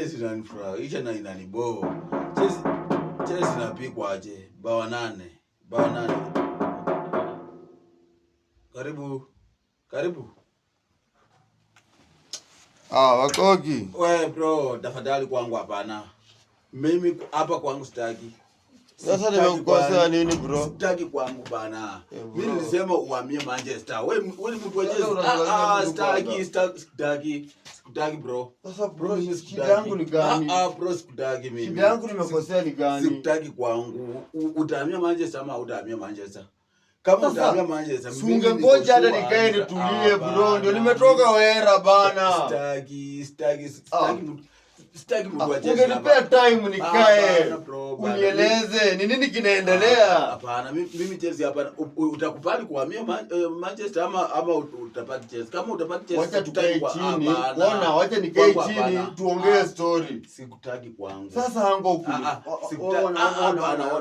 Chelsea inanifurahisha na inanibo. Chelsea inapigwa aje? Bao 8. Bao 8. Karibu. Wakogi. We bro, tafadhali kwangu hapana. Mimi hapa kwangu sitaki. Sasa nimekukosea nini bro? Sitaki kwangu bana. Mimi nilisema uhamie Manchester. Wewe mtu wa Chelsea. Sikutaki bro. Sasa bro, shida yangu ni gani? Bro sikutaki mimi. Shida yangu nimekosea ni gani? Sikutaki kwangu. Utahamia Manchester ama utahamia Manchester? Kama utahamia Manchester, mimi ningoja hata nikae nitulie bro. Ndio nimetoka wera bana. Sitaki mtu wa Chelsea. Ungenipea time nikae. Unieleze ni nini kinaendelea? Hapana, mimi Chelsea hapana. Utakubali kuhamia Manchester ama utapata Chelsea? Kama utapata Chelsea, wacha tukae chini. Wacha nikae chini tuongee story. Sikutaki kwangu. Sasa hango huko.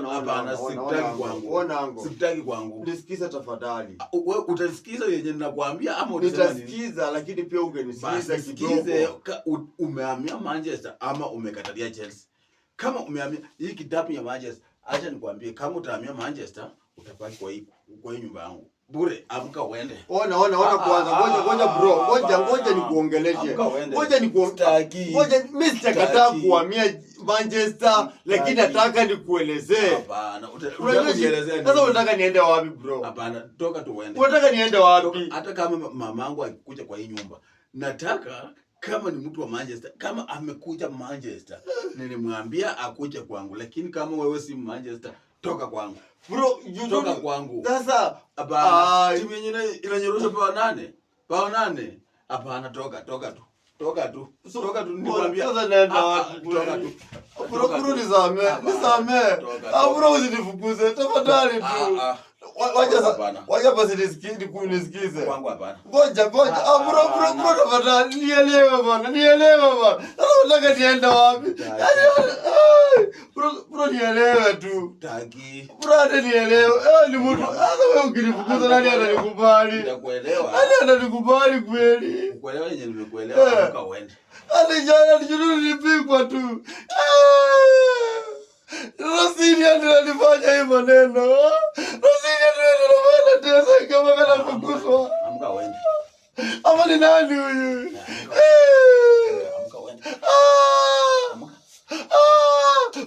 Hapana, sikutaki kwangu. Sikutaki kwangu. Nisikize tafadhali. Wewe utasikiza yenye ninakwambia ama utasema nini? Nitasikiza lakini pia ungenisikiza kidogo. Umehamia Manchester ama umekatalia Chelsea? Kama umehamia hii kitabu ya Manchester, acha nikwambie, kama utahamia Manchester utabaki kwa hii nyumba yangu bure. Amka uende. Ona kwanza, ngoja bro, ngoja nikuongeleshe. Ngoja mimi sitakataa kuhamia Manchester, lakini nataka nikuelezee. Hapana, utanielezea nini? Sasa unataka niende wapi bro? Hapana, toka tu uende. Unataka niende wapi? Hata kama mamangu akikuja kwa hii nyumba, nataka kama ni mtu wa Manchester, kama amekuja Manchester, nilimwambia akuje kwangu, lakini kama wewe si Manchester, toka kwangu. Bro, toka kwangu. Sasa hapana, timu yenyewe inanyorosha bao 8. Hapana, toka tu. Toka tu nikwambia. Sasa naenda wapi? Toka tu. Bro, nisamee. Bro, usinifukuze tafadhali tu. Wacha basi nisikize. Kwangu hapana. Ngoja. Bro, tafadhali nielewe bwana. Sasa unataka niende wapi? Bro, nielewe tu. Taki. Bro, hata nielewe. Ni mtu. Sasa wewe ukinifukuza nani atanikubali? Nitakuelewa. Nani atanikubali kweli? Kuelewa yenye nimekuelewa, amka uende. Hadi jana nilipigwa tu. Rosini ananifanya hii maneno. Rosini ananifanya tesa kama kana kukuswa. Amka uende. Ama ni nani huyu? Amka uende.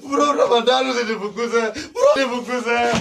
Bro, tafadhali usinifukuze. Bro, nifukuze.